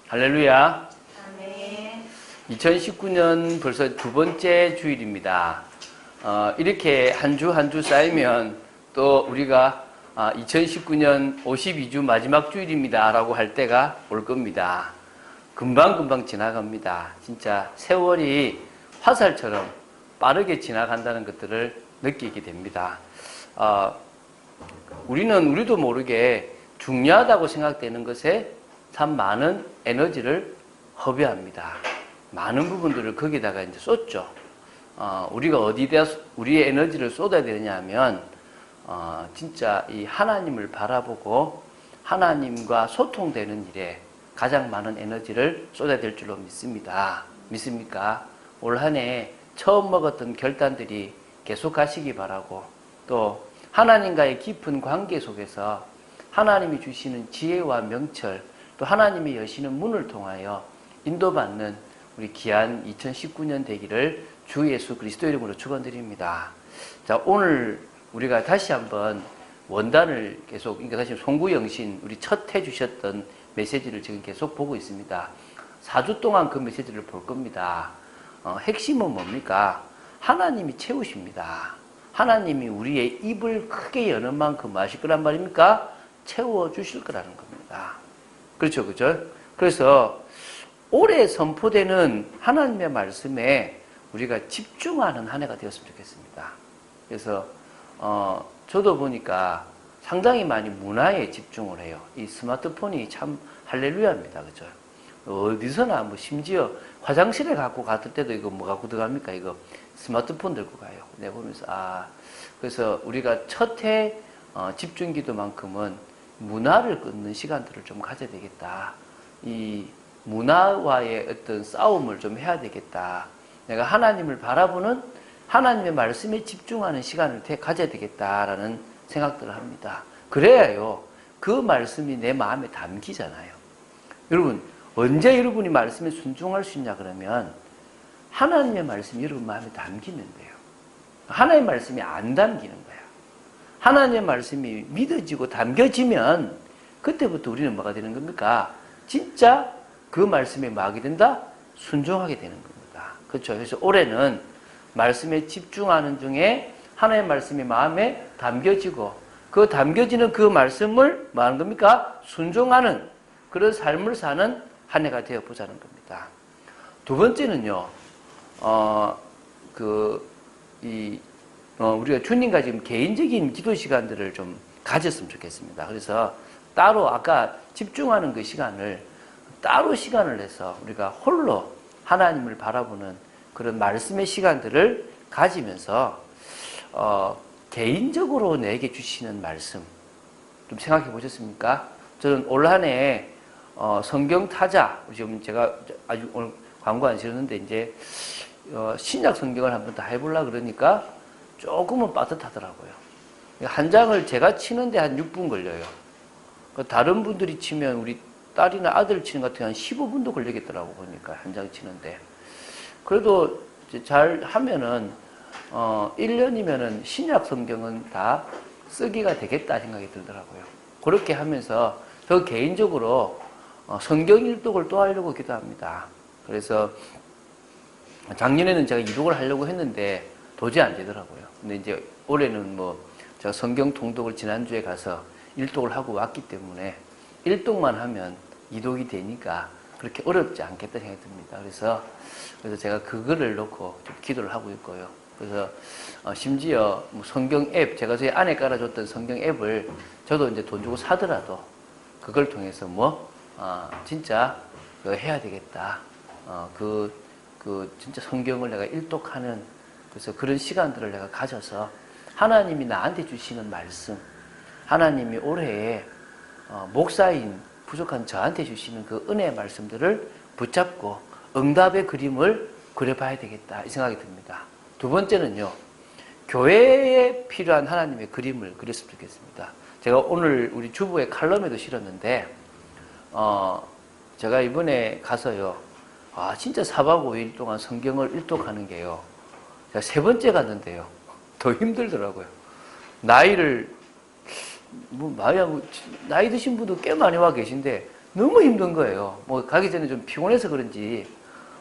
할렐루야. 아멘. 2019년 벌써 두 번째 주일입니다. 이렇게 한 주 한 주 쌓이면 또 우리가 2019년 52주 마지막 주일입니다 라고 할 때가 올 겁니다. 금방금방 지나갑니다. 진짜 세월이 화살처럼 빠르게 지나간다는 것들을 느끼게 됩니다. 우리도 모르게 중요하다고 생각되는 것에 참 많은 에너지를 허비합니다. 많은 부분들을 거기다가 이제 쏟죠. 우리가 어디다 우리의 에너지를 쏟아야 되느냐 하면, 진짜 이 하나님을 바라보고 하나님과 소통되는 일에 가장 많은 에너지를 쏟아야 될 줄로 믿습니다. 믿습니까? 올 한 해 처음 먹었던 결단들이 계속 가시기 바라고, 또 하나님과의 깊은 관계 속에서 하나님이 주시는 지혜와 명철, 또 하나님이 여시는 문을 통하여 인도받는 우리 귀한 2019년 되기를 주 예수 그리스도 이름으로 축원드립니다. 자, 오늘 우리가 다시 한번 원단을 계속, 그러니까 다시 송구영신 우리 첫 해 주셨던 메시지를 지금 계속 보고 있습니다. 4주 동안 그 메시지를 볼 겁니다. 핵심은 뭡니까? 하나님이 채우십니다. 하나님이 우리의 입을 크게 여는 만큼 마실 거란 말입니까? 채워주실 거라는 겁니다. 그렇죠, 그죠? 그래서 올해 선포되는 하나님의 말씀에 우리가 집중하는 한 해가 되었으면 좋겠습니다. 그래서 저도 보니까 상당히 많이 문화에 집중을 해요. 이 스마트폰이 참 할렐루야입니다. 그죠? 어디서나 뭐 심지어 화장실에 갖고 갔을 때도 이거 뭐 갖고 들어갑니까? 이거 스마트폰 들고 가요. 내가 보면서 그래서 우리가 첫 해 집중 기도만큼은 문화를 끊는 시간들을 좀 가져야 되겠다. 이 문화와의 어떤 싸움을 좀 해야 되겠다. 내가 하나님을 바라보는 하나님의 말씀에 집중하는 시간을 가져야 되겠다라는 생각들을 합니다. 그래야요, 그 말씀이 내 마음에 담기잖아요. 여러분, 언제 여러분이 말씀에 순종할 수 있냐 그러면 하나님의 말씀이 여러분 마음에 담기면 돼요. 하나님의 말씀이 안 담기는 거예요. 하나님의 말씀이 믿어지고 담겨지면 그때부터 우리는 뭐가 되는 겁니까? 진짜 그 말씀에 뭐하게 된다? 순종하게 되는 겁니다. 그렇죠? 그래서 올해는 말씀에 집중하는 중에 하나님의 말씀이 마음에 담겨지고, 그 담겨지는 그 말씀을 뭐 하는 겁니까? 순종하는 그런 삶을 사는 한 해가 되어 보자는 겁니다. 두 번째는요, 우리가 주님과 지금 개인적인 기도 시간들을 좀 가졌으면 좋겠습니다. 그래서 따로 아까 집중하는 그 시간을 따로 시간을 내서 우리가 홀로 하나님을 바라보는 그런 말씀의 시간들을 가지면서 개인적으로 내게 주시는 말씀 좀 생각해 보셨습니까? 저는 올 한 해 성경 타자, 지금 제가 아주 오늘 광고 안 실었는데 이제 신약 성경을 한번 다 해보려고 그러니까 조금은 빠듯하더라고요. 한 장을 제가 치는데 한 6분 걸려요. 다른 분들이 치면 우리 딸이나 아들 치는 것 같은 한 15분도 걸리겠더라고 보니까 한 장 치는데. 그래도 잘 하면은 1년이면은 신약 성경은 다 쓰기가 되겠다 생각이 들더라고요. 그렇게 하면서 저 개인적으로 성경 일독을 또 하려고 기도합니다. 그래서 작년에는 제가 이독을 하려고 했는데 도저히 안 되더라고요. 근데 이제 올해는 제가 성경 통독을 지난주에 가서 일독을 하고 왔기 때문에 일독만 하면 이독이 되니까 그렇게 어렵지 않겠다 생각이 듭니다. 그래서 제가 그거를 놓고 좀 기도를 하고 있고요. 그래서 심지어 성경 앱, 제가 저희 아내 깔아줬던 성경 앱을 저도 이제 돈 주고 사더라도 그걸 통해서 진짜 해야 되겠다. 진짜 성경을 내가 일독하는, 그래서 그런 시간들을 내가 가져서 하나님이 나한테 주시는 말씀, 하나님이 올해에 목사인 부족한 저한테 주시는 그 은혜의 말씀들을 붙잡고 응답의 그림을 그려봐야 되겠다 이 생각이 듭니다. 두 번째는요, 교회에 필요한 하나님의 그림을 그렸으면 좋겠습니다. 제가 오늘 우리 주부의 칼럼에도 실었는데 제가 이번에 가서요, 진짜 4박 5일 동안 성경을 일독하는 게요, 제가 세 번째 갔는데요, 더 힘들더라고요. 나이 드신 분도 꽤 많이 와 계신데 너무 힘든 거예요. 뭐 가기 전에 좀 피곤해서 그런지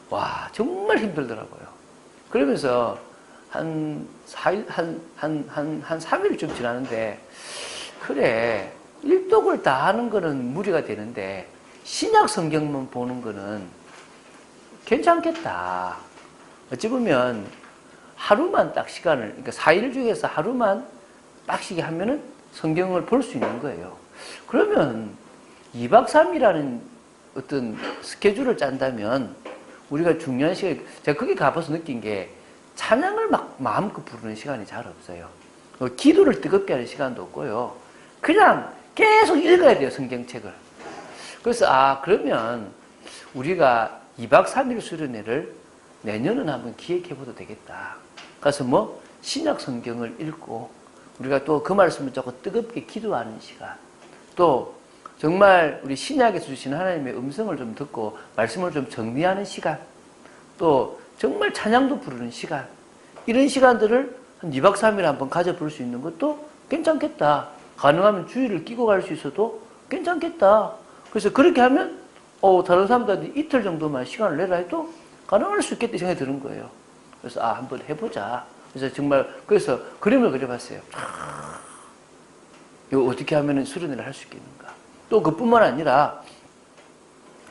와 정말 힘들더라고요. 그러면서 한 4일, 한 3일쯤 지나는데 그래 일독을 다 하는 거는 무리가 되는데 신약 성경만 보는 거는 괜찮겠다. 어찌 보면 하루만 딱 시간을, 그러니까 4일 중에서 하루만 빡시게 하면은 성경을 볼 수 있는 거예요. 그러면 2박 3일이라는 어떤 스케줄을 짠다면 우리가 중요한 시간이, 제가 거기 가봐서 느낀 게 찬양을 막 마음껏 부르는 시간이 잘 없어요. 기도를 뜨겁게 하는 시간도 없고요. 그냥 계속 읽어야 돼요, 성경책을. 그래서 그러면 우리가 2박 3일 수련회를 내년은 한번 기획해봐도 되겠다. 그래서 뭐 신약 성경을 읽고 우리가 또 그 말씀을 조금 뜨겁게 기도하는 시간, 또 정말 우리 신약에서 주시는 하나님의 음성을 좀 듣고 말씀을 좀 정리하는 시간, 또 정말 찬양도 부르는 시간, 이런 시간들을 한 2박 3일 한번 가져볼 수 있는 것도 괜찮겠다. 가능하면 주일을 끼고 갈 수 있어도 괜찮겠다. 그래서 그렇게 하면 다른 사람들한테 이틀 정도만 시간을 내라 해도 가능할 수 있겠다 생각이 드는 거예요. 그래서 한번 해보자. 그래서 정말 그래서 그림을 그려봤어요. 이거 어떻게 하면 수련회를 할 수 있겠는가. 또 그뿐만 아니라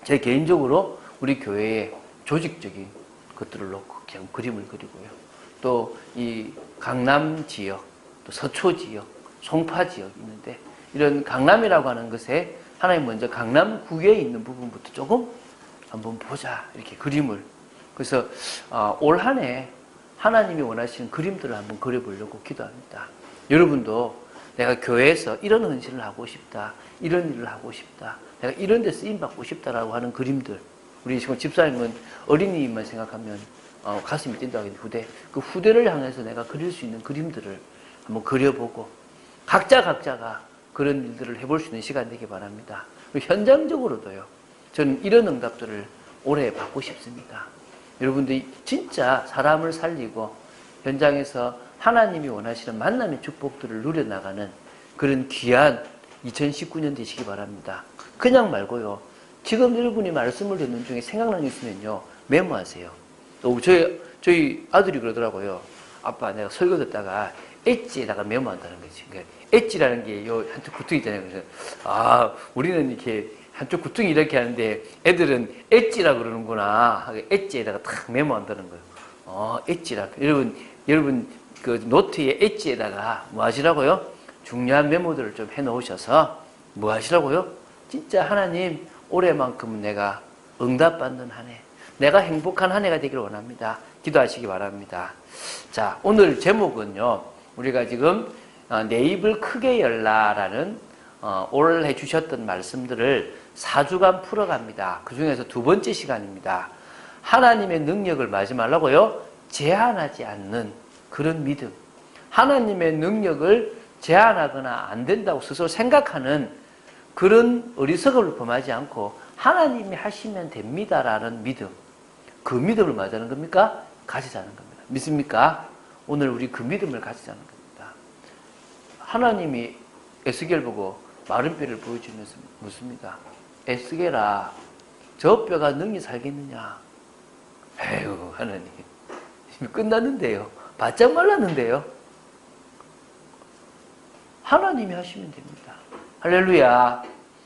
제 개인적으로 우리 교회의 조직적인 것들을 놓고 그냥 그림을 그리고요. 또 이 강남 지역, 또 서초 지역, 송파 지역 있는데 이런 강남이라고 하는 것에 하나님 먼저 강남구에 있는 부분부터 조금 한번 보자 이렇게 그림을. 그래서 올 한 해 하나님이 원하시는 그림들을 한번 그려보려고 기도합니다. 여러분도 내가 교회에서 이런 헌신을 하고 싶다, 이런 일을 하고 싶다, 내가 이런 데 쓰임받고 싶다라고 하는 그림들, 우리 지금 집사님은 어린이만 생각하면 가슴이 뛴다고 하는 후대, 그 후대를 향해서 내가 그릴 수 있는 그림들을 한번 그려보고 각자가 그런 일들을 해볼 수 있는 시간 되기 바랍니다. 현장적으로도요, 저는 이런 응답들을 올해 받고 싶습니다. 여러분들이 진짜 사람을 살리고 현장에서 하나님이 원하시는 만남의 축복들을 누려나가는 그런 귀한 2019년 되시기 바랍니다. 그냥 말고요, 지금 여러분이 말씀을 듣는 중에 생각나는 게 있으면요, 메모하세요. 또 저희 아들이 그러더라고요. 아빠, 내가 설교 듣다가 엣지에다가 메모한다는 거지. 그러니까 엣지라는 게 요 한쪽 구퉁이 있잖아요. 그래서 우리는 이렇게 한쪽 구퉁이 이렇게 하는데 애들은 엣지라 그러는구나. 엣지에다가 탁 메모한다는 거예요. 엣지라. 여러분 그 노트에 엣지에다가 뭐 하시라고요? 중요한 메모들을 좀 해놓으셔서 뭐 하시라고요? 진짜 하나님 올해만큼은 내가 응답받는 한 해, 내가 행복한 한 해가 되기를 원합니다. 기도하시기 바랍니다. 자, 오늘 제목은요, 우리가 지금 내 입을 크게 열라라는 올 해주셨던 말씀들을 4주간 풀어갑니다. 그 중에서 두 번째 시간입니다. 하나님의 능력을 마지 말라고요? 제한하지 않는 그런 믿음. 하나님의 능력을 제한하거나 안 된다고 스스로 생각하는 그런 어리석음을 범하지 않고 하나님이 하시면 됩니다라는 믿음. 그 믿음을 맞이하는 겁니까? 가지자는 겁니다. 믿습니까? 오늘 우리 그 믿음을 가지자는 겁니다. 하나님이 에스겔 보고 마른 뼈를 보여주면서 묻습니다. 에스겔아, 저 뼈가 능히 살겠느냐? 에휴, 하나님. 끝났는데요. 바짝 말랐는데요. 하나님이 하시면 됩니다. 할렐루야.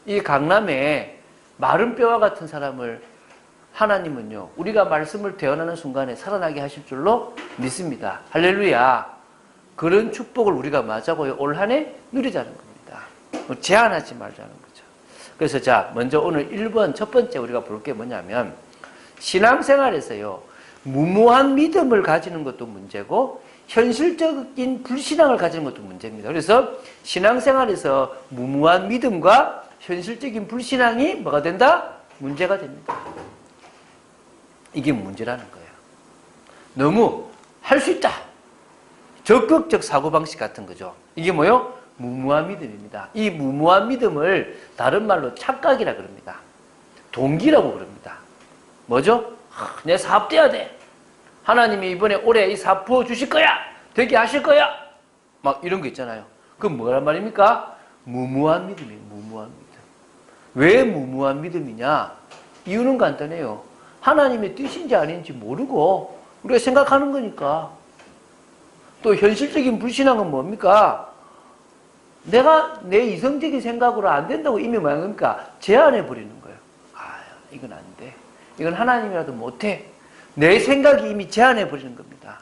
이 강남에 마른 뼈와 같은 사람을 하나님은요, 우리가 말씀을 대언하는 순간에 살아나게 하실 줄로 믿습니다. 할렐루야. 그런 축복을 우리가 맞아고요, 올 한 해 누리자는 겁니다. 제한하지 말자는 거죠. 그래서 자, 먼저 오늘 1번 첫 번째 우리가 볼 게 뭐냐면, 신앙생활에서요, 무모한 믿음을 가지는 것도 문제고 현실적인 불신앙을 가지는 것도 문제입니다. 그래서 신앙생활에서 무모한 믿음과 현실적인 불신앙이 뭐가 된다? 문제가 됩니다. 이게 문제라는 거예요. 너무 할 수 있다. 적극적 사고방식 같은 거죠. 이게 뭐요? 무모한 믿음입니다. 이 무모한 믿음을 다른 말로 착각이라 그럽니다. 동기라고 그럽니다. 뭐죠? 내 사업 돼야 돼. 하나님이 이번에 올해 이 사업 부어주실 거야. 되게 하실 거야. 막 이런 거 있잖아요. 그건 뭐란 말입니까? 무모한 믿음이에요. 무모한 믿음. 왜 무모한 믿음이냐? 이유는 간단해요. 하나님의 뜻인지 아닌지 모르고 우리가 생각하는 거니까. 또 현실적인 불신앙은 뭡니까? 내가 내 이성적인 생각으로 안 된다고 이미 뭐합니까? 제한해 버리는 거예요. 아, 이건 안 돼. 이건 하나님이라도 못해. 내 생각이 이미 제한해 버리는 겁니다.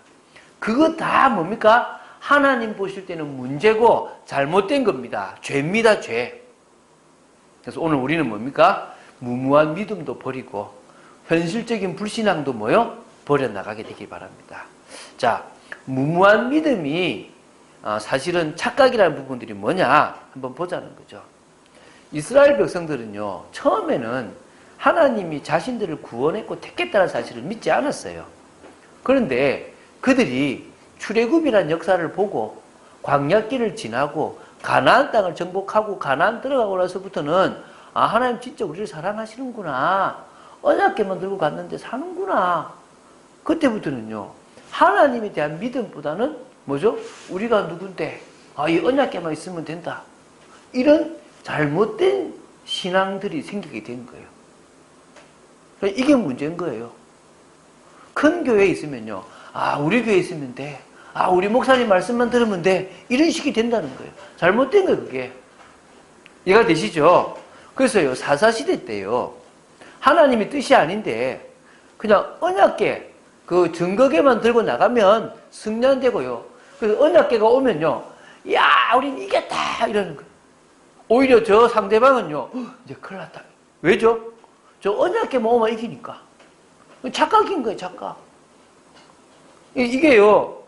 그거 다 뭡니까? 하나님 보실 때는 문제고 잘못된 겁니다. 죄입니다, 죄. 그래서 오늘 우리는 뭡니까? 무모한 믿음도 버리고 현실적인 불신앙도 뭐요? 버려나가게 되길 바랍니다. 자, 무모한 믿음이 사실은 착각이라는 부분들이 뭐냐? 한번 보자는 거죠. 이스라엘 백성들은요, 처음에는 하나님이 자신들을 구원했고 택했다는 사실을 믿지 않았어요. 그런데 그들이 출애굽이라는 역사를 보고 광야길을 지나고 가나안 땅을 정복하고 가나안 들어가고 나서부터는 아, 하나님 진짜 우리를 사랑하시는구나. 언약궤만 들고 갔는데 사는구나. 그때부터는요, 하나님에 대한 믿음보다는 뭐죠? 우리가 누군데, 아, 이 언약궤만 있으면 된다. 이런 잘못된 신앙들이 생기게 된 거예요. 이게 문제인 거예요. 큰 교회에 있으면요, 아, 우리 교회에 있으면 돼. 아, 우리 목사님 말씀만 들으면 돼. 이런 식이 된다는 거예요. 잘못된 거예요, 그게. 이해가 되시죠? 그래서요, 사사시대 때요, 하나님의 뜻이 아닌데, 그냥 언약궤, 그 증거궤만 들고 나가면 승리되고요. 그래서 언약궤가 오면요, 야, 우린 이겼다! 이러는 거예요. 오히려 저 상대방은요, 이제 큰일 났다. 왜죠? 저 언약궤만 오면 이기니까. 착각인 거예요, 착각. 이게요,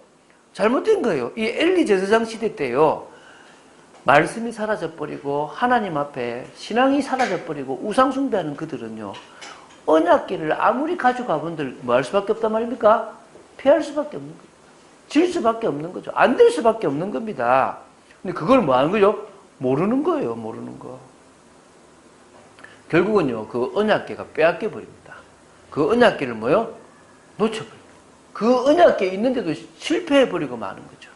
잘못된 거예요. 이 엘리 제사장 시대 때요, 말씀이 사라져버리고 하나님 앞에 신앙이 사라져버리고 우상숭배하는 그들은요, 언약궤를 아무리 가져가본들 뭐 할 수밖에 없단 말입니까? 피할 수밖에 없는 거예요. 질 수밖에 없는 거죠. 안 될 수밖에 없는 겁니다. 근데 그걸 뭐 하는 거죠? 모르는 거예요, 모르는 거. 결국은요, 그 언약궤가 빼앗겨 버립니다. 그 언약궤를 뭐요? 놓쳐버립니다. 그 언약궤 있는데도 실패해버리고 마는 거죠.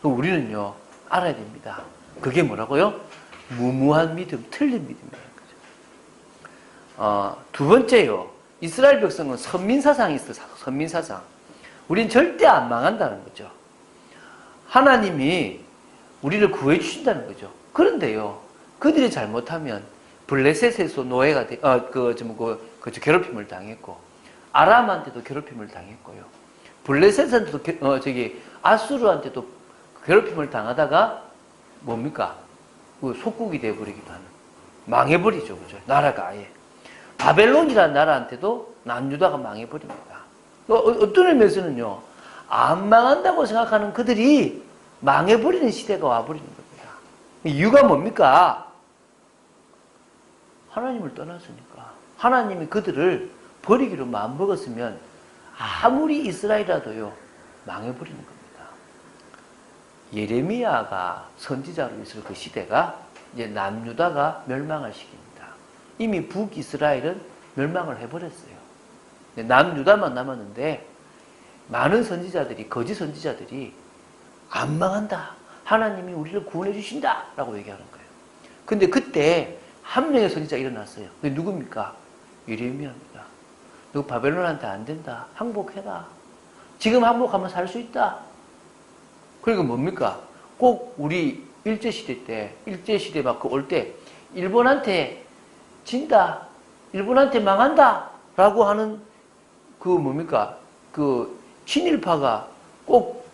그럼 우리는요, 알아야 됩니다. 그게 뭐라고요? 무모한 믿음, 틀린 믿음이라는 거죠. 두 번째요, 이스라엘 백성은 선민사상이 있어요. 선민사상. 우린 절대 안 망한다는 거죠. 하나님이 우리를 구해 주신다는 거죠. 그런데요, 그들이 잘못하면 블레셋에서 노예가 괴롭힘을 당했고, 아람한테도 괴롭힘을 당했고요. 블레셋한테도 아수르한테도 괴롭힘을 당하다가 뭡니까? 속국이 되어버리기도 하는. 망해버리죠, 그죠? 나라가 아예. 바벨론이라는 나라한테도 남유다가 망해버립니다. 어떤 의미에서는요, 안 망한다고 생각하는 그들이 망해버리는 시대가 와버리는 겁니다. 이유가 뭡니까? 하나님을 떠났으니까. 하나님이 그들을 버리기로 마음먹었으면 아무리 이스라엘이라도요, 망해버리는 겁니다. 예레미야가 선지자로 있을 그 시대가 이제 남유다가 멸망할 시기입니다. 이미 북이스라엘은 멸망을 해버렸어요. 남유다만 남았는데 많은 선지자들이, 거짓 선지자들이 안 망한다. 하나님이 우리를 구원해 주신다. 라고 얘기하는 거예요. 근데 그때 한 명의 선지자가 일어났어요. 그게 누굽니까? 예레미야입니다. 너 바벨론한테 안 된다. 항복해라. 지금 항복하면 살 수 있다. 그리고 뭡니까? 꼭 우리 일제시대 막 올 때, 일본한테 진다. 일본한테 망한다. 라고 하는 친일파가 꼭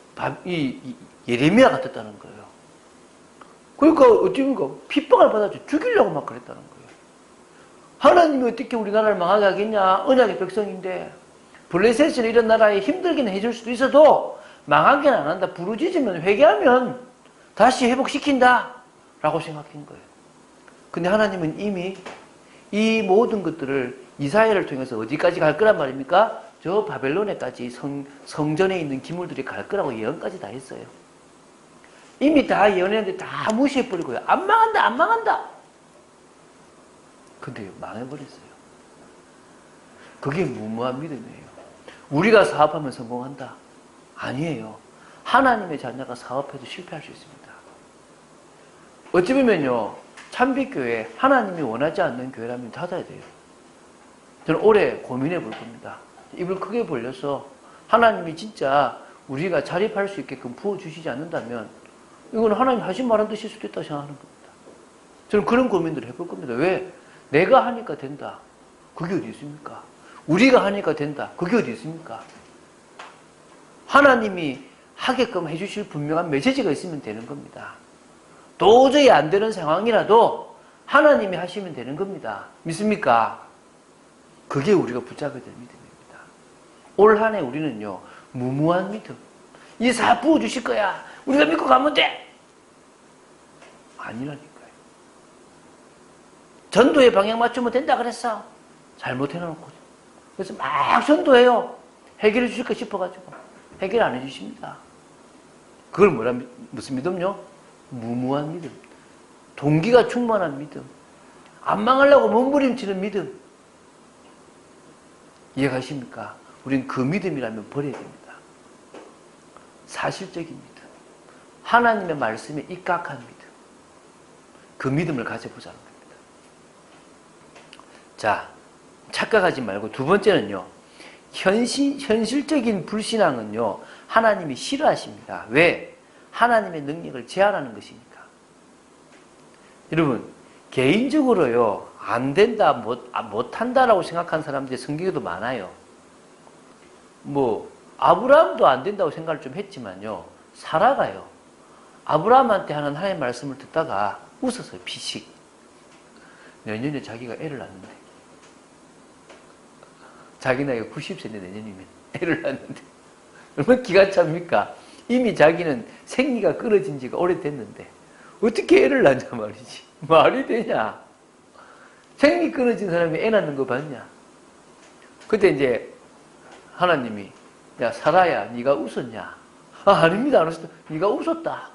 예레미야 같았다는 거예요. 그러니까 어찌니까 핍박을 받아서 죽이려고 막 그랬다는 거예요. 하나님이 어떻게 우리나라를 망하게 하겠냐? 언약의 백성인데. 블레셋이나 이런 나라에 힘들게는 해줄 수도 있어도 망하게는 안 한다. 부르짖으면 회개하면 다시 회복시킨다. 라고 생각한 거예요. 근데 하나님은 이미 이 모든 것들을 이사야를 통해서 어디까지 갈 거란 말입니까? 저 바벨론에까지 성전에 있는 기물들이 갈 거라고 예언까지 다 했어요. 이미 다 예언했는데 다 무시해버리고요. 안 망한다, 안 망한다. 근데 망해버렸어요. 그게 무모한 믿음이에요. 우리가 사업하면 성공한다? 아니에요. 하나님의 자녀가 사업해도 실패할 수 있습니다. 어찌 보면요, 참빛교회, 하나님이 원하지 않는 교회라면 닫아야 돼요. 저는 올해 고민해 볼 겁니다. 입을 크게 벌려서 하나님이 진짜 우리가 자립할 수 있게끔 부어주시지 않는다면 이건 하나님 하신 말 안 드실 수도 있다고 생각하는 겁니다. 저는 그런 고민들을 해볼 겁니다. 왜? 내가 하니까 된다. 그게 어디 있습니까? 우리가 하니까 된다. 그게 어디 있습니까? 하나님이 하게끔 해주실 분명한 메시지가 있으면 되는 겁니다. 도저히 안 되는 상황이라도 하나님이 하시면 되는 겁니다. 믿습니까? 그게 우리가 붙잡아야 될 믿음입니다. 올 한 해 우리는요, 무모한 믿음. 이 사 부어주실 거야. 우리가 믿고 가면 돼. 아니라니까요. 전도에 방향 맞추면 된다 그랬어. 잘못해놓고. 그래서 막 전도해요. 해결해 주실까 싶어가지고. 해결 안 해주십니다. 그걸 무슨 믿음요? 무모한 믿음. 동기가 충만한 믿음. 안 망하려고 몸부림치는 믿음. 이해가십니까? 우린 그 믿음이라면 버려야 됩니다. 사실적인 믿음. 하나님의 말씀에 입각한 믿음. 그 믿음을 가져보자는 겁니다. 자, 착각하지 말고 두 번째는요. 현실적인 불신앙은요. 하나님이 싫어하십니다. 왜? 하나님의 능력을 제한하는 것이니까. 여러분, 개인적으로요. 안 된다, 못한다라고 생각하는 사람들이 성경에도 많아요. 아브라함도 안 된다고 생각을 좀 했지만요. 사라가요. 아브라함한테 하는 하나님의 말씀을 듣다가 웃었어요. 피식. 내년에 자기가 애를 낳는데. 자기 나이가 90세인데 내년이면 애를 낳는데. 얼마나 기가 찹니까? 이미 자기는 생리가 끊어진 지가 오래됐는데 어떻게 애를 낳냐 말이지. 말이 되냐. 생리 끊어진 사람이 애 낳는 거 봤냐. 그때 이제 하나님이 야 사라야 네가 웃었냐. 아닙니다. 안 웃었다. 네가 웃었다.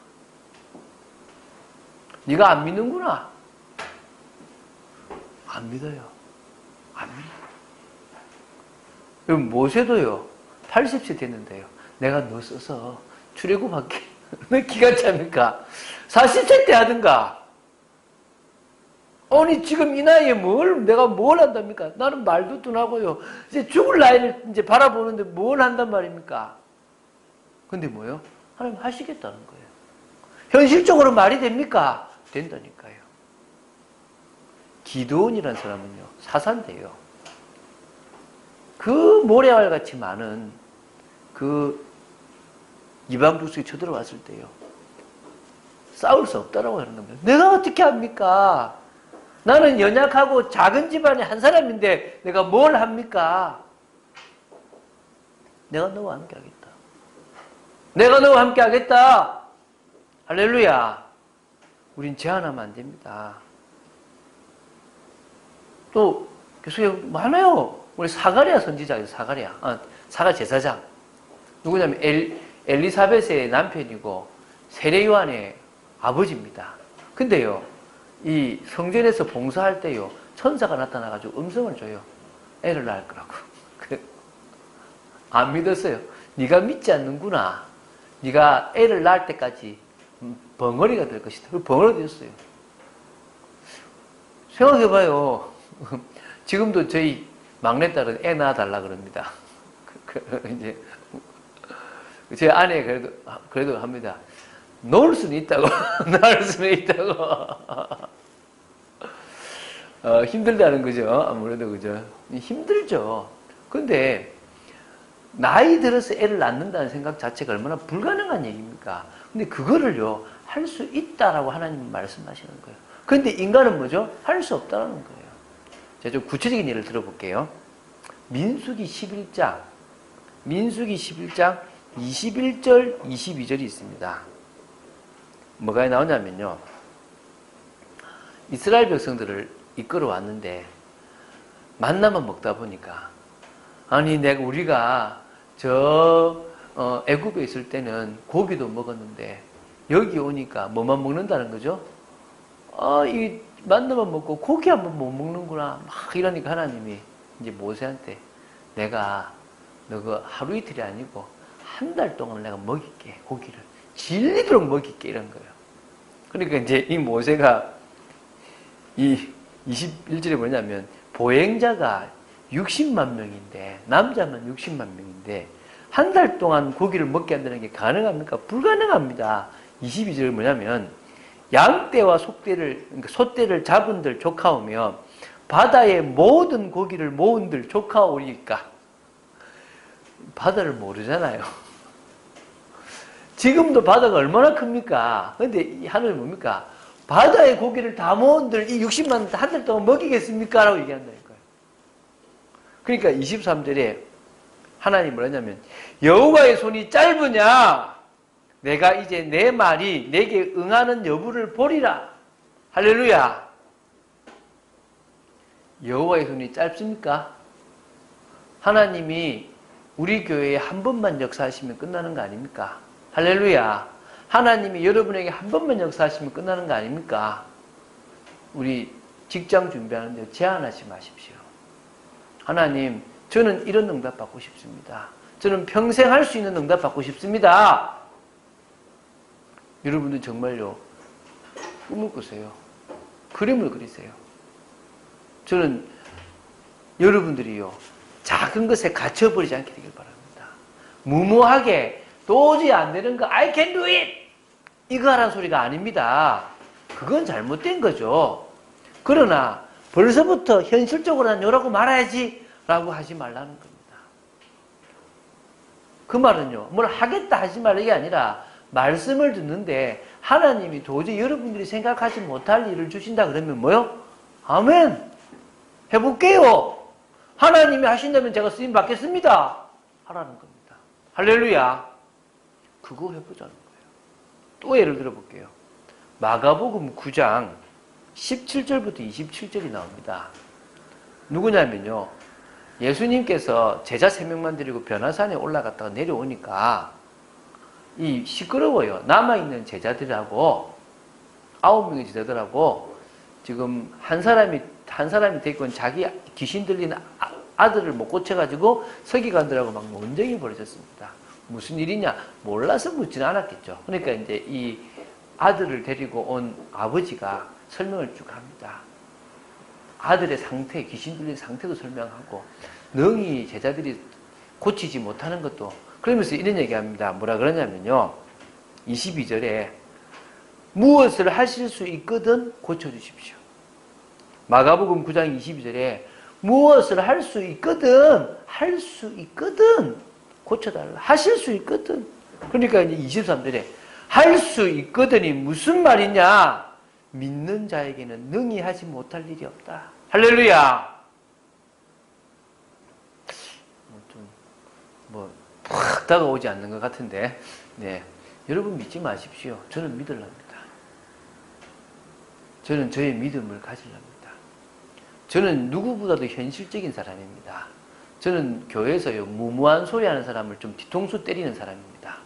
네가 안 믿는구나. 안 믿어요. 안 믿어요. 여러분 모세도요. 80세 됐는데요. 내가 너 써서 출애굽할게. 너 기가 찹니까? 40세 때 하든가. 아니 지금 이 나이에 내가 뭘 한답니까? 나는 말도 둔하고요. 이제 죽을 나이를 이제 바라보는데 뭘 한단 말입니까? 근데 뭐요? 하나님 하시겠다는 거예요. 현실적으로 말이 됩니까? 된다니까요. 기드온이라는 사람은요. 사산대요. 그 모래알같이 많은 그 이방 부수에 쳐들어왔을 때요. 싸울 수 없다라고 하는 겁니다. 내가 어떻게 합니까? 나는 연약하고 작은 집안의 한 사람인데 내가 뭘 합니까? 내가 너와 함께 하겠다. 내가 너와 함께 하겠다. 할렐루야. 우린 제한하면 안 됩니다. 또 계속 많아요. 우리 사가랴 선지자예요. 사가 제사장. 누구냐면 엘리사벳의 남편이고 세례 요한의 아버지입니다. 근데요. 이 성전에서 봉사할 때요. 천사가 나타나가지고 음성을 줘요. 애를 낳을 거라고. 안 믿었어요. 네가 믿지 않는구나. 네가 애를 낳을 때까지 벙어리가 될 것이다. 벙어리가 되었어요. 생각해봐요. 지금도 저희 막내딸은 애 낳아달라 그럽니다. 이제 제 아내 그래도 합니다. 놓을 수는 있다고. 낳을 수는 있다고. 힘들다는 거죠. 아무래도 그죠. 힘들죠. 근데 나이 들어서 애를 낳는다는 생각 자체가 얼마나 불가능한 얘기입니까? 근데 그거를요 할 수 있다라고 하나님은 말씀하시는 거예요. 근데 인간은 뭐죠? 할 수 없다라는 거예요. 제가 좀 구체적인 예를 들어볼게요. 민수기 11장 21절 22절이 있습니다. 뭐가 나오냐면요. 이스라엘 백성들을 이끌어 왔는데 만나만 먹다 보니까 아니 우리가 애굽에 있을 때는 고기도 먹었는데 여기 오니까 뭐만 먹는다는 거죠? 이 만나만 먹고 고기 한번 못 먹는구나. 막 이러니까 하나님이 이제 모세한테 내가 너 그 하루 이틀이 아니고 한 달 동안 내가 먹일게. 고기를. 질리도록 먹일게. 이런 거예요. 그러니까 이제 이 모세가 이 21절에 뭐냐면 보행자가 60만 명인데 남자만 60만 명인데 한 달 동안 고기를 먹게 한다는 게 가능합니까? 불가능합니다. 22절 뭐냐면 양떼와 그러니까 소떼를 잡은들 조카오며 바다의 모든 고기를 모은들 조카오리까. 바다를 모르잖아요. 지금도 바다가 얼마나 큽니까? 근데 이 하늘이 뭡니까? 바다의 고기를 다 모은들 이 60만 한 달 동안 먹이겠습니까? 라고 얘기한다니까요. 그러니까 23절에 하나님 뭐라냐면 여호와의 손이 짧으냐? 내가 이제 내 말이 내게 응하는 여부를 보리라. 할렐루야. 여호와의 손이 짧습니까? 하나님이 우리 교회에 한 번만 역사하시면 끝나는 거 아닙니까? 할렐루야. 하나님이 여러분에게 한 번만 역사하시면 끝나는 거 아닙니까? 우리 직장 준비하는데 제한하지 마십시오. 하나님, 저는 이런 응답 받고 싶습니다. 저는 평생 할 수 있는 응답 받고 싶습니다. 여러분들 정말요, 꿈을 꾸세요. 그림을 그리세요. 저는 여러분들이요, 작은 것에 갇혀버리지 않게 되길 바랍니다. 무모하게 도저히 안 되는 거 I can do it! 이거 하라는 소리가 아닙니다. 그건 잘못된 거죠. 그러나 벌써부터 현실적으로 난 요라고 말아야지 라고 하지 말라는 겁니다. 그 말은요, 뭘 하겠다 하지 말라는 게 아니라 말씀을 듣는데 하나님이 도저히 여러분들이 생각하지 못할 일을 주신다 그러면 뭐요? 아멘! 해볼게요! 하나님이 하신다면 제가 쓰임 받겠습니다! 하라는 겁니다. 할렐루야! 그거 해보자는 거예요. 또 예를 들어볼게요. 마가복음 9장 17절부터 27절이 나옵니다. 누구냐면요, 예수님께서 제자 3명만 데리고 변화산에 올라갔다가 내려오니까 이 시끄러워요. 남아있는 제자들하고 9명의 제자들하고 지금 한 사람이 데리고 자기 귀신 들린 아들을 못 고쳐가지고 서기관들하고 막 논쟁이 벌어졌습니다. 무슨 일이냐? 몰라서 묻지는 않았겠죠. 그러니까 이제 이 아들을 데리고 온 아버지가 설명을 쭉 합니다. 아들의 상태, 귀신 들린 상태도 설명하고 능히 제자들이 고치지 못하는 것도, 그러면서 이런 얘기합니다. 뭐라 그러냐면요, 22절에 무엇을 하실 수 있거든 고쳐주십시오. 마가복음 9장 22절에 무엇을 할 수 있거든 고쳐달라. 하실 수 있거든. 그러니까 이제 23절에 할 수 있거든이 무슨 말이냐? 믿는 자에게는 능히 하지 못할 일이 없다. 할렐루야. 팍 다가오지 않는 것 같은데, 네, 여러분 믿지 마십시오. 저는 믿으랍니다. 저는 저의 믿음을 가지랍니다. 저는 누구보다도 현실적인 사람입니다. 저는 교회에서요, 무모한 소리 하는 사람을 좀 뒤통수 때리는 사람입니다.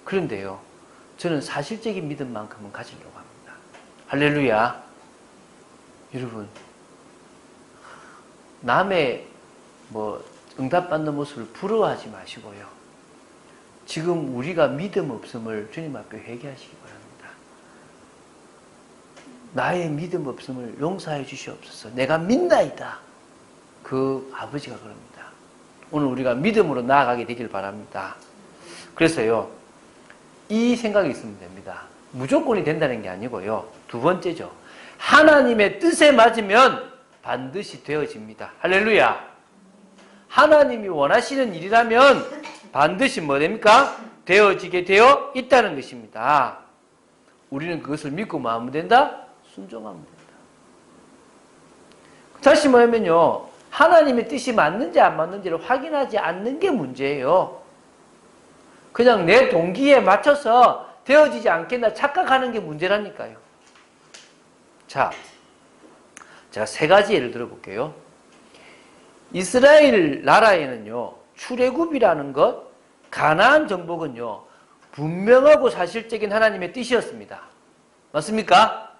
그런데요, 저는 사실적인 믿음만큼은 가지려고 합니다. 할렐루야. 여러분, 남의 응답받는 모습을 부러워하지 마시고요, 지금 우리가 믿음 없음을 주님 앞에 회개하시기 바랍니다. 나의 믿음 없음을 용서해 주시옵소서. 내가 믿나이다. 그 아버지가 그럽니다. 오늘 우리가 믿음으로 나아가게 되길 바랍니다. 그래서요, 이 생각이 있으면 됩니다. 무조건이 된다는 게 아니고요, 두 번째죠, 하나님의 뜻에 맞으면 반드시 되어집니다. 할렐루야. 하나님이 원하시는 일이라면 반드시 뭐 됩니까? 되어지게 되어 있다는 것입니다. 우리는 그것을 믿고 마음은 된다? 순종하면 된다. 다시 뭐냐면요, 하나님의 뜻이 맞는지 안 맞는지를 확인하지 않는 게 문제예요. 그냥 내 동기에 맞춰서 되어지지 않겠나 착각하는 게 문제라니까요. 자, 제가 3가지 예를 들어볼게요. 이스라엘 나라에는요, 출애굽이라는 것, 가나안 정복은요, 분명하고 사실적인 하나님의 뜻이었습니다. 맞습니까?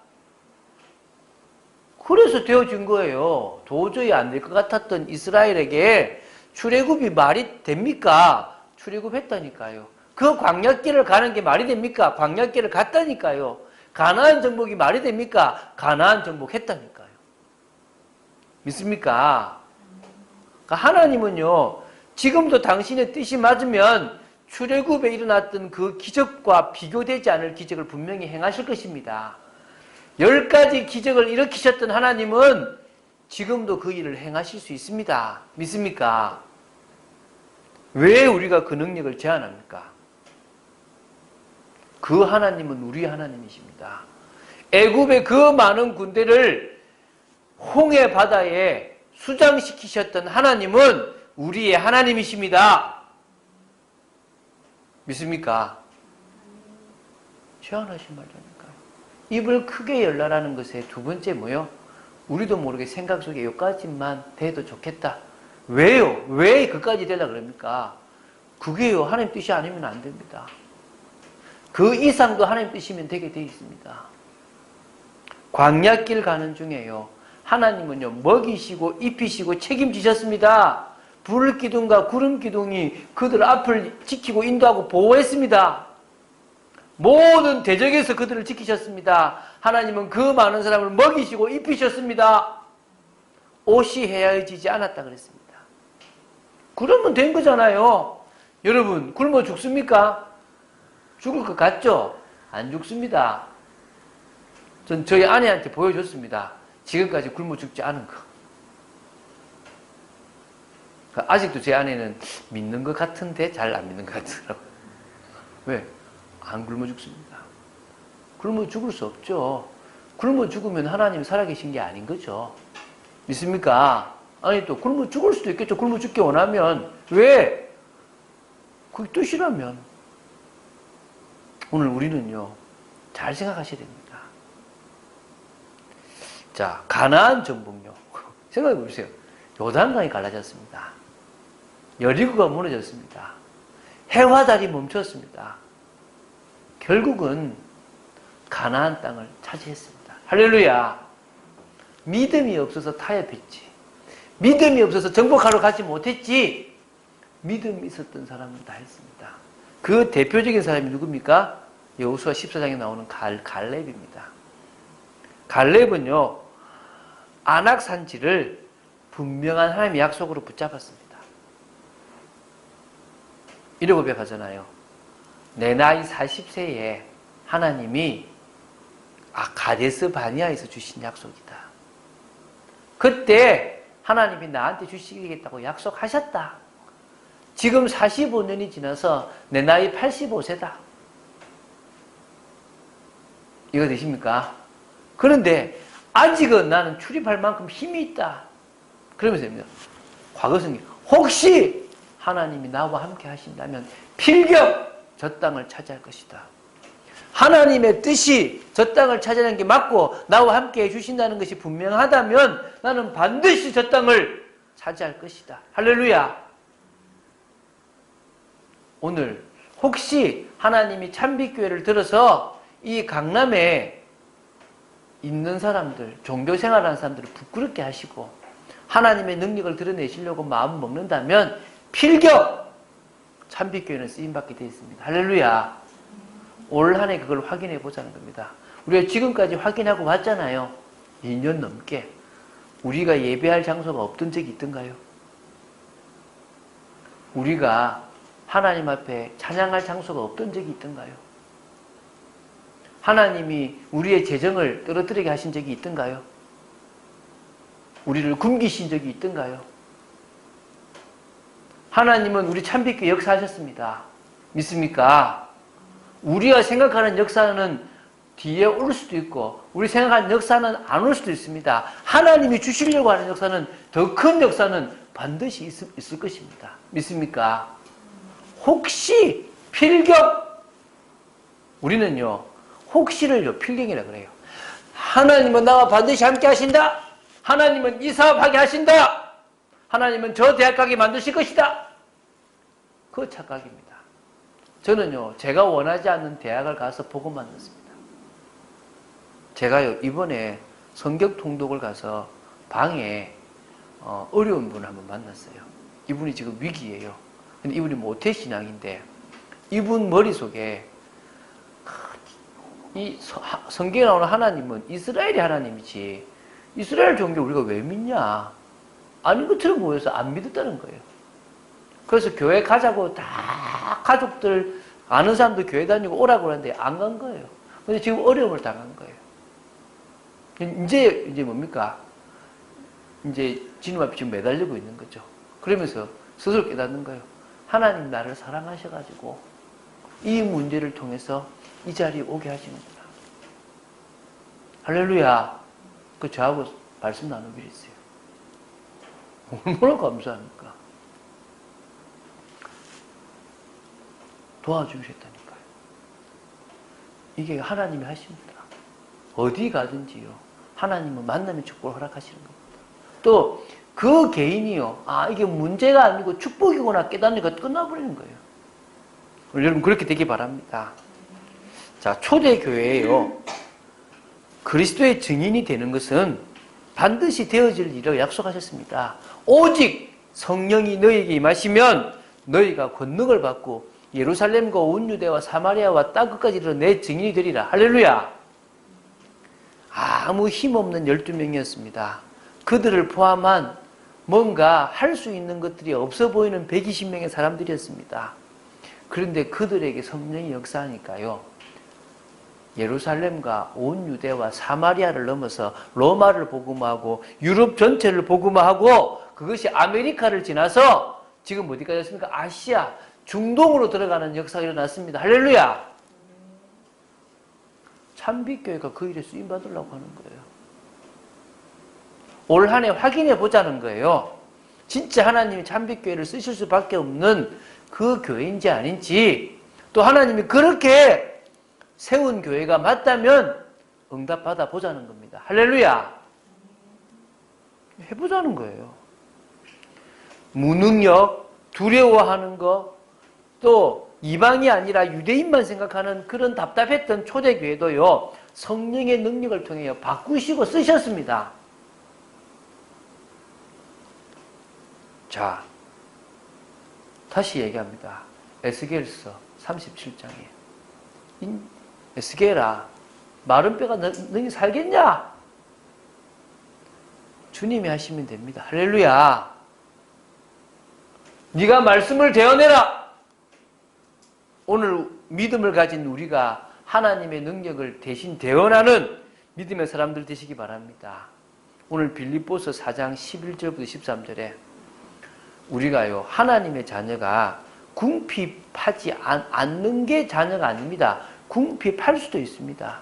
그래서 되어진 거예요. 도저히 안 될 것 같았던 이스라엘에게 출애굽이 말이 됩니까? 출애굽했다니까요. 그 광야길을 가는 게 말이 됩니까? 광야길을 갔다니까요. 가나안 정복이 말이 됩니까? 가나안 정복했다니까요. 믿습니까? 그러니까 하나님은요, 지금도 당신의 뜻이 맞으면 출애굽에 일어났던 그 기적과 비교되지 않을 기적을 분명히 행하실 것입니다. 10가지 기적을 일으키셨던 하나님은 지금도 그 일을 행하실 수 있습니다. 믿습니까? 왜 우리가 그 능력을 제한합니까? 그 하나님은 우리 하나님이십니다. 애굽의 그 많은 군대를 홍해 바다에 수장시키셨던 하나님은 우리의 하나님이십니다. 믿습니까? 제한하신 말이니까요. 입을 크게 열라라는 것의 두 번째 뭐요? 우리도 모르게 생각 속에 여기까지만 돼도 좋겠다. 왜요? 왜 그까지 되려고 그럽니까? 그게요, 하나님 뜻이 아니면 안 됩니다. 그 이상도 하나님 뜻이면 되게 되어 있습니다. 광야길 가는 중에요, 하나님은요, 먹이시고 입히시고 책임지셨습니다. 불 기둥과 구름 기둥이 그들 앞을 지키고 인도하고 보호했습니다. 모든 대적에서 그들을 지키셨습니다. 하나님은 그 많은 사람을 먹이시고 입히셨습니다. 옷이 헤어지지 않았다 그랬습니다. 그러면 된 거잖아요. 여러분, 굶어 죽습니까? 죽을 것 같죠? 안 죽습니다. 전 저희 아내한테 보여줬습니다. 지금까지 굶어 죽지 않은 거. 아직도 제 아내는 믿는 것 같은데 잘 안 믿는 것 같더라고요. 왜? 안 굶어 죽습니다. 굶어 죽을 수 없죠. 굶어 죽으면 하나님이 살아계신 게 아닌 거죠. 믿습니까? 아니, 또 굶어 죽을 수도 있겠죠. 굶어 죽기 원하면. 왜? 그게 뜻이라면. 오늘 우리는요, 잘 생각하셔야 됩니다. 자, 가나안 정복요. 생각해 보세요. 요단강이 갈라졌습니다. 여리고가 무너졌습니다. 해와 달이 멈췄습니다. 결국은 가나안 땅을 차지했습니다. 할렐루야. 믿음이 없어서 타협했지. 믿음이 없어서 정복하러 가지 못했지. 믿음이 있었던 사람은 다 했습니다. 그 대표적인 사람이 누굽니까? 여호수아 14장에 나오는 갈렙입니다. 갈렙은요, 아낙 산지를 분명한 하나님의 약속으로 붙잡았습니다. 이러고 고백하잖아요. 내 나이 40세에 하나님이 가데스 바니아에서 주신 약속이다. 그때 하나님이 나한테 주시겠다고 약속하셨다. 지금 45년이 지나서 내 나이 85세다. 이거 되십니까? 그런데 아직은 나는 출입할 만큼 힘이 있다. 그러면서 과거성이 혹시 하나님이 나와 함께 하신다면 필경 저 땅을 차지할 것이다. 하나님의 뜻이 저 땅을 차지하는 게 맞고 나와 함께 해주신다는 것이 분명하다면 나는 반드시 저 땅을 차지할 것이다. 할렐루야. 오늘 혹시 하나님이 참빛교회를 들어서 이 강남에 있는 사람들, 종교생활하는 사람들을 부끄럽게 하시고 하나님의 능력을 드러내시려고 마음 먹는다면 필경 참빛교회는 쓰임받게 되어 있습니다. 할렐루야. 올 한 해 그걸 확인해 보자는 겁니다. 우리가 지금까지 확인하고 왔잖아요. 2년 넘게. 우리가 예배할 장소가 없던 적이 있던가요? 우리가 하나님 앞에 찬양할 장소가 없던 적이 있던가요? 하나님이 우리의 재정을 떨어뜨리게 하신 적이 있던가요? 우리를 굶기신 적이 있던가요? 하나님은 우리 참빛교회 역사하셨습니다. 믿습니까? 우리가 생각하는 역사는 뒤에 올 수도 있고 우리 생각하는 역사는 안 올 수도 있습니다. 하나님이 주시려고 하는 역사는, 더 큰 역사는 반드시 있을 것입니다. 믿습니까? 혹시 필경, 우리는요 혹시를요 필경이라 그래요. 하나님은 나와 반드시 함께 하신다. 하나님은 이 사업하게 하신다. 하나님은 저 대학 가게 만드실 것이다. 그 착각입니다. 저는요 제가 원하지 않는 대학을 가서 복음 만났습니다. 제가요 이번에 성경 통독을 가서 방에 어려운 분을 한번 만났어요. 이분이 지금 위기예요. 근데 이분이 모태신앙인데 이분 머릿속에 이 성경에 나오는 하나님은 이스라엘이 하나님이지 이스라엘 종교 우리가 왜 믿냐? 아닌 것처럼 보여서 안 믿었다는 거예요. 그래서 교회 가자고 다 가족들 아는 사람도 교회 다니고 오라고 하는데 안 간 거예요. 근데 지금 어려움을 당한 거예요. 이제 뭡니까? 이제 주님 앞에 지금 매달리고 있는 거죠. 그러면서 스스로 깨닫는 거예요. 하나님 나를 사랑하셔가지고 이 문제를 통해서 이 자리에 오게 하시는구나. 할렐루야. 그 저하고 말씀 나누기로 했어요. 얼마나 감사합니까? 도와주셨다니까요. 이게 하나님이 하십니다. 어디 가든지요. 하나님은 만남의 축복을 허락하시는 겁니다. 또 그 개인이요. 아 이게 문제가 아니고 축복이구나 깨닫으니까 끝나버리는 거예요. 여러분 그렇게 되기 바랍니다. 자 초대교회에요. 그리스도의 증인이 되는 것은 반드시 되어질 일을 약속하셨습니다. 오직 성령이 너희에게 임하시면 너희가 권능을 받고 예루살렘과 온 유대와 사마리아와 땅 끝까지 이르러 내 증인이 되리라. 할렐루야. 아무 힘없는 12명이었습니다. 그들을 포함한 뭔가 할 수 있는 것들이 없어 보이는 120명의 사람들이었습니다. 그런데 그들에게 성령이 역사하니까요. 예루살렘과 온 유대와 사마리아를 넘어서 로마를 복음하고 유럽 전체를 복음하고 그것이 아메리카를 지나서 지금 어디까지 왔습니까? 아시아, 중동으로 들어가는 역사가 일어났습니다. 할렐루야! 참빛교회가 그 일에 쓰임받으려고 하는 거예요. 올 한 해 확인해 보자는 거예요. 진짜 하나님이 참빛교회를 쓰실 수밖에 없는 그 교회인지 아닌지 또 하나님이 그렇게 세운 교회가 맞다면 응답받아 보자는 겁니다. 할렐루야! 해보자는 거예요. 무능력, 두려워하는 거, 또 이방이 아니라 유대인만 생각하는 그런 답답했던 초대교회도요. 성령의 능력을 통해 바꾸시고 쓰셨습니다. 자, 다시 얘기합니다. 에스겔서 37장에 에스겔아, 마른 뼈가 너희 살겠냐? 주님이 하시면 됩니다. 할렐루야. 네가 말씀을 대언해라. 오늘 믿음을 가진 우리가 하나님의 능력을 대신 대언하는 믿음의 사람들 되시기 바랍니다. 오늘 빌립보서 4장 11절부터 13절에 우리가요 하나님의 자녀가 궁핍하지 않는 게 자녀가 아닙니다. 궁핍할 수도 있습니다.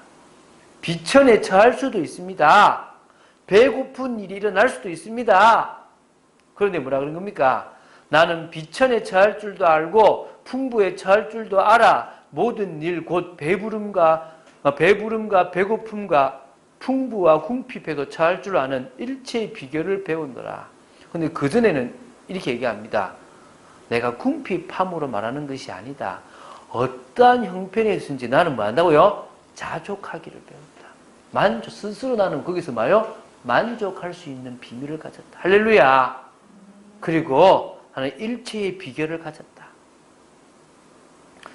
비천에 처할 수도 있습니다. 배고픈 일이 일어날 수도 있습니다. 그런데 뭐라 그런 겁니까? 나는 비천에 처할 줄도 알고 풍부에 처할 줄도 알아. 모든 일 곧 배부름과 배고픔과 풍부와 궁핍에도 처할 줄 아는 일체의 비결을 배운더라. 근데 그전에는 이렇게 얘기합니다. 내가 궁핍함으로 말하는 것이 아니다. 어떠한 형편에 있든지 나는 뭐 한다고요? 자족하기를 배운다. 스스로 나는 거기서 뭐요? 만족할 수 있는 비밀을 가졌다. 할렐루야. 그리고 나는 일체의 비결을 가졌다.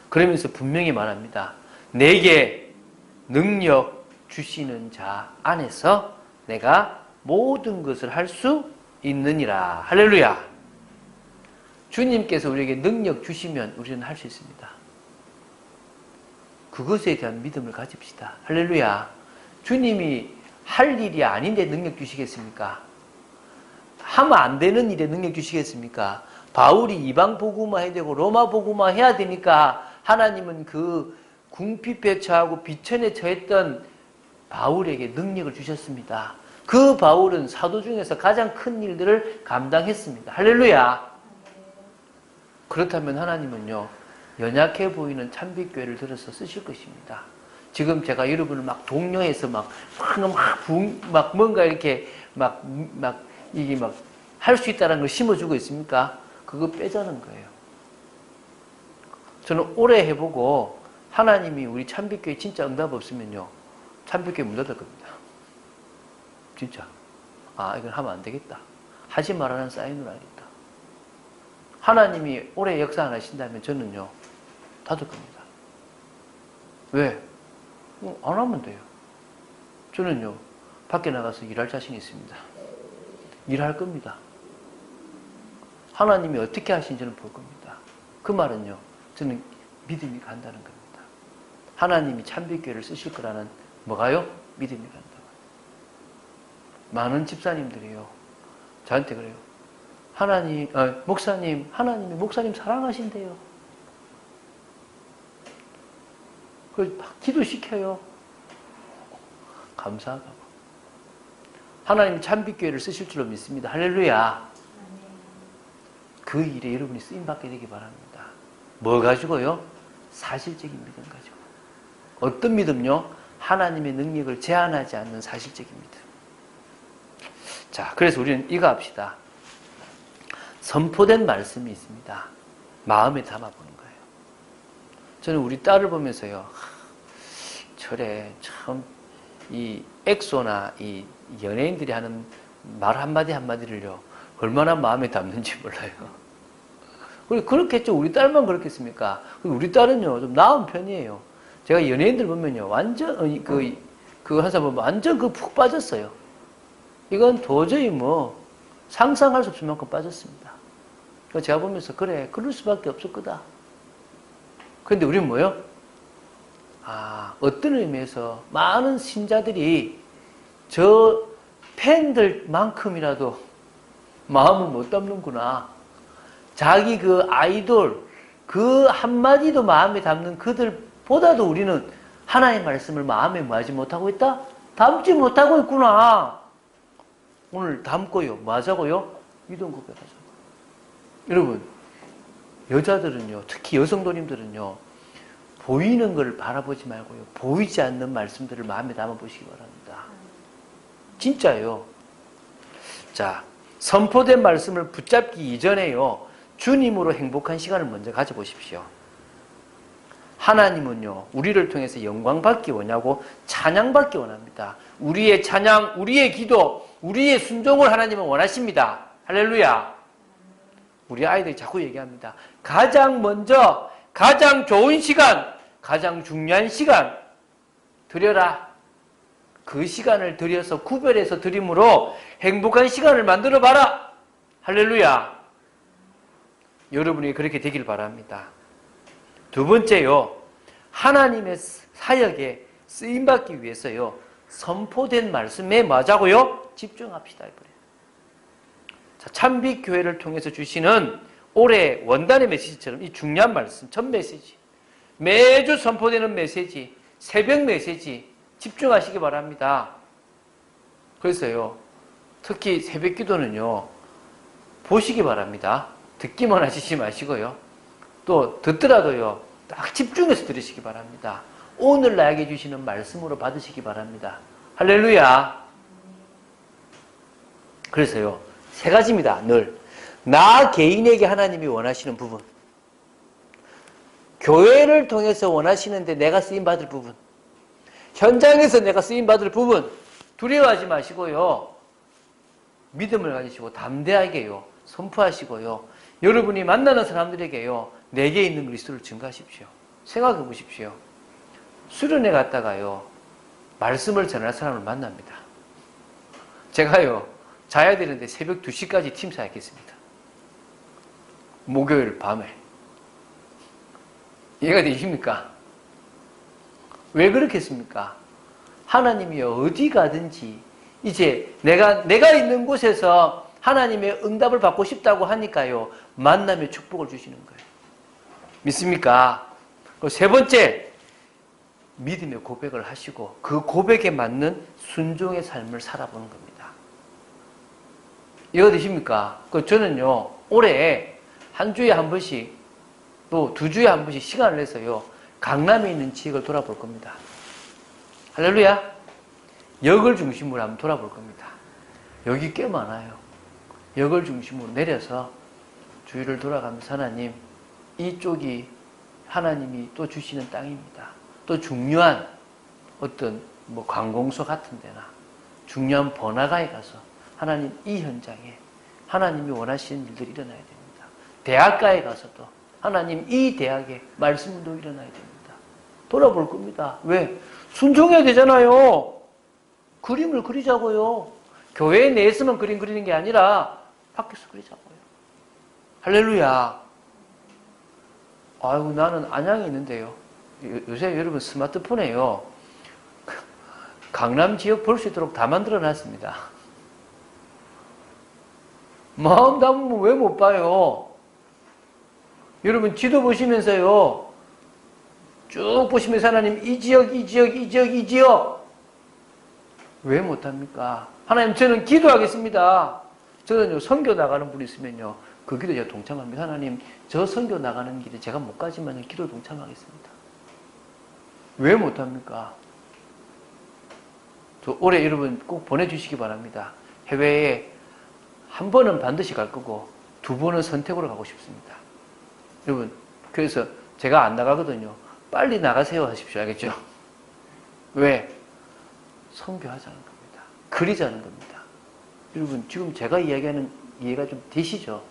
그러면서 분명히 말합니다. 내게 능력 주시는 자 안에서 내가 모든 것을 할 수 있느니라. 할렐루야. 주님께서 우리에게 능력 주시면 우리는 할 수 있습니다. 그것에 대한 믿음을 가집시다. 할렐루야. 주님이 할 일이 아닌데 능력 주시겠습니까? 하면 안 되는 일에 능력 주시겠습니까? 바울이 이방 복음화 해야 되고 로마 복음화 해야 되니까 하나님은 그 궁핍에 처하고 비천에 처했던 바울에게 능력을 주셨습니다. 그 바울은 사도 중에서 가장 큰 일들을 감당했습니다. 할렐루야. 그렇다면 하나님은요 연약해 보이는 참빛교회를 들어서 쓰실 것입니다. 지금 제가 여러분을 막 독려해서 막 뭔가 이렇게 이게 막 할 수 있다는 걸 심어주고 있습니까? 그거 빼자는 거예요. 저는 오래 해보고 하나님이 우리 참빛교회 진짜 응답 없으면요 참빛교회 문 닫을 겁니다. 진짜. 아 이건 하면 안 되겠다. 하지 말라는 사인으로 알겠다. 하나님이 오래 역사 안 하신다면 저는요 닫을 겁니다. 왜? 안 하면 돼요. 저는요, 밖에 나가서 일할 자신이 있습니다. 일할 겁니다. 하나님이 어떻게 하신지는 볼 겁니다. 그 말은요, 저는 믿음이 간다는 겁니다. 하나님이 참빛교회를 쓰실 거라는 뭐가요? 믿음이 간다. 많은 집사님들이요, 저한테 그래요. 목사님, 하나님이 목사님 사랑하신대요. 그걸 기도시켜요. 감사하다고. 하나님이 참빛교회를 쓰실 줄로 믿습니다. 할렐루야. 그 일에 여러분이 쓰임받게 되기 바랍니다. 뭐 가지고요? 사실적인 믿음 가지고. 어떤 믿음요? 하나님의 능력을 제한하지 않는 사실적인 믿음. 자, 그래서 우리는 이거 합시다. 선포된 말씀이 있습니다. 마음에 담아보는 거예요. 저는 우리 딸을 보면서요, 저래 참 이 엑소나 이 연예인들이 하는 말 한마디 한마디를요, 얼마나 마음에 담는지 몰라요. 그렇겠죠. 우리 딸만 그렇겠습니까? 우리 딸은요, 좀 나은 편이에요. 제가 연예인들 보면요, 완전, 한 사람 보면 완전 푹 빠졌어요. 이건 도저히 상상할 수 없을 만큼 빠졌습니다. 제가 보면서, 그래, 그럴 수밖에 없을 거다. 그런데 우리는 뭐요? 어떤 의미에서 많은 신자들이 저 팬들만큼이라도 마음을 못 담는구나. 자기 그 아이돌, 그 한마디도 마음에 담는 그들보다도 우리는 하나님의 말씀을 마음에 뭐하지 못하고 있다? 담지 못하고 있구나. 오늘 담고요. 뭐 하자고요? 믿음 고백하자고. 여러분, 여자들은요, 특히 여성도님들은요, 보이는 걸 바라보지 말고요, 보이지 않는 말씀들을 마음에 담아보시기 바랍니다. 진짜요. 자, 선포된 말씀을 붙잡기 이전에요, 주님으로 행복한 시간을 먼저 가져보십시오. 하나님은요, 우리를 통해서 영광 받기 원하고 찬양 받기 원합니다. 우리의 찬양, 우리의 기도, 우리의 순종을 하나님은 원하십니다. 할렐루야. 우리 아이들이 자꾸 얘기합니다. 가장 먼저, 가장 좋은 시간, 가장 중요한 시간 드려라. 그 시간을 드려서 구별해서 드림으로 행복한 시간을 만들어 봐라. 할렐루야. 여러분이 그렇게 되길 바랍니다. 두 번째요, 하나님의 사역에 쓰임받기 위해서요, 선포된 말씀에 맞자고요, 집중합시다. 자, 참빛교회를 통해서 주시는 올해 원단의 메시지처럼 이 중요한 말씀, 첫 메시지, 매주 선포되는 메시지, 새벽 메시지 집중하시기 바랍니다. 그래서요, 특히 새벽 기도는요, 보시기 바랍니다. 듣기만 하시지 마시고요, 또 듣더라도요, 딱 집중해서 들으시기 바랍니다. 오늘 나에게 주시는 말씀으로 받으시기 바랍니다. 할렐루야. 그래서요, 세 가지입니다. 늘 나 개인에게 하나님이 원하시는 부분, 교회를 통해서 원하시는데 내가 쓰임받을 부분, 현장에서 내가 쓰임받을 부분, 두려워하지 마시고요, 믿음을 가지시고 담대하게요, 선포하시고요, 여러분이 만나는 사람들에게요, 내게 있는 그리스도를 증거하십시오. 생각해 보십시오. 수련회 갔다가요, 말씀을 전할 사람을 만납니다. 제가요, 자야 되는데 새벽 2시까지 팀 사역했습니다. 목요일 밤에. 이해가 되십니까? 왜 그렇겠습니까? 하나님이요, 어디 가든지 이제 내가 있는 곳에서 하나님의 응답을 받고 싶다고 하니까요, 만남의 축복을 주시는 거예요. 믿습니까? 그리고 세 번째, 믿음의 고백을 하시고 그 고백에 맞는 순종의 삶을 살아보는 겁니다. 이해가 되십니까? 저는요, 올해 한 주에 한 번씩, 또 2주에 한 번씩 시간을 내서요, 강남에 있는 지역을 돌아볼 겁니다. 할렐루야. 역을 중심으로 한번 돌아볼 겁니다. 여기 꽤 많아요. 역을 중심으로 내려서 주위를 돌아가면서, 하나님, 이쪽이 하나님이 또 주시는 땅입니다. 또 중요한 어떤 관공서 같은 데나 중요한 번화가에 가서 하나님, 이 현장에 하나님이 원하시는 일들이 일어나야 됩니다. 대학가에 가서도 하나님, 이 대학에 말씀도 일어나야 됩니다. 돌아볼 겁니다. 왜? 순종해야 되잖아요. 그림을 그리자고요. 교회 내에서만 그림 그리는 게 아니라 밖에서 그리자고요. 할렐루야. 아이고, 나는 안양에 있는데요. 요새 여러분 스마트폰에요. 강남 지역 볼 수 있도록 다 만들어 놨습니다. 마음 담으면 왜 못 봐요? 여러분 지도 보시면서요. 쭉 보시면서 하나님 이 지역, 이 지역, 이 지역, 이 지역. 왜 못합니까? 하나님 저는 기도하겠습니다. 저는요 선교 나가는 분이 있으면요. 그 기도에 제가 동참합니다. 하나님 저 선교 나가는 길에 제가 못 가지만 기도 동참하겠습니다. 왜 못합니까? 저 올해 여러분 꼭 보내주시기 바랍니다. 해외에 한 번은 반드시 갈 거고 두 번은 선택으로 가고 싶습니다. 여러분 그래서 제가 안 나가거든요. 빨리 나가세요 하십시오. 알겠죠? 왜? 선교하자는 겁니다. 그리자는 겁니다. 여러분 지금 제가 이야기하는 이해가 좀 되시죠?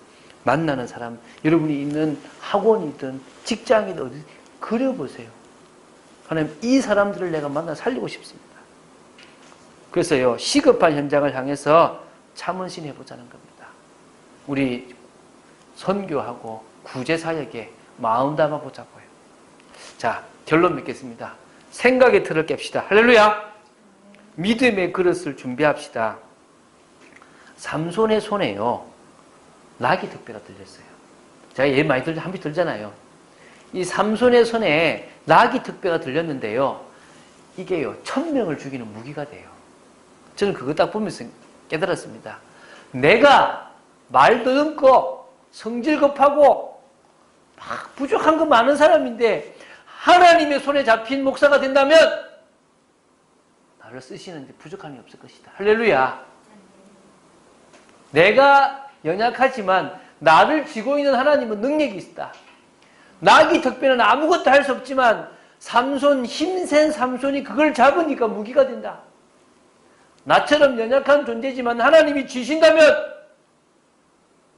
만나는 사람, 여러분이 있는 학원이든 직장이든 어디 그려보세요. 하나님 이 사람들을 내가 만나 살리고 싶습니다. 그래서요 시급한 현장을 향해서 참은신 해보자는 겁니다. 우리 선교하고 구제사역에 마음 담아보자고요. 자 결론 맺겠습니다. 생각의 틀을 깹시다. 할렐루야. 믿음의 그릇을 준비합시다. 삼손의 손에요 낙이 득배가 들렸어요. 제가 예를 많이 한 번 들잖아요. 이 삼손의 손에 낙이 득배가 들렸는데요. 이게요 1000명을 죽이는 무기가 돼요. 저는 그거 딱 보면서 깨달았습니다. 내가 말도 없고 성질 급하고 막 부족한 거 많은 사람인데 하나님의 손에 잡힌 목사가 된다면 나를 쓰시는데 부족함이 없을 것이다. 할렐루야. 내가 연약하지만 나를 쥐고 있는 하나님은 능력이 있다. 낙이 득배는 아무것도 할 수 없지만 삼손, 힘센 삼손이 그걸 잡으니까 무기가 된다. 나처럼 연약한 존재지만 하나님이 쥐신다면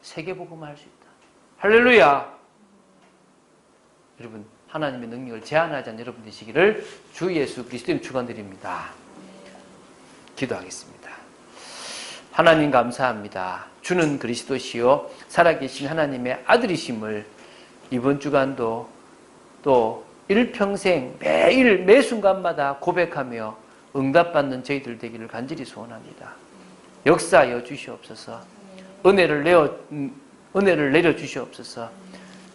세계복음을 할 수 있다. 할렐루야. 여러분 하나님의 능력을 제한하지 않는 여러분 되시기를 주 예수 그리스도님 축원드립니다. 기도하겠습니다. 하나님 감사합니다. 주는 그리스도시요 살아계신 하나님의 아들이심을 이번 주간도 또 일평생 매일 매 순간마다 고백하며 응답받는 저희들 되기를 간절히 소원합니다. 역사하여 주시옵소서. 은혜를 내려 주시옵소서.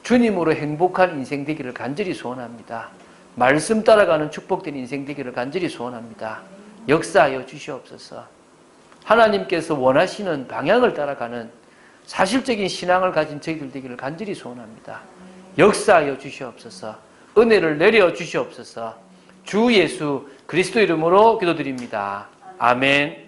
주님으로 행복한 인생 되기를 간절히 소원합니다. 말씀 따라가는 축복된 인생 되기를 간절히 소원합니다. 역사하여 주시옵소서. 하나님께서 원하시는 방향을 따라가는 사실적인 신앙을 가진 저희들 되기를 간절히 소원합니다. 역사하여 주시옵소서. 은혜를 내려 주시옵소서. 주 예수 그리스도 이름으로 기도드립니다. 아멘.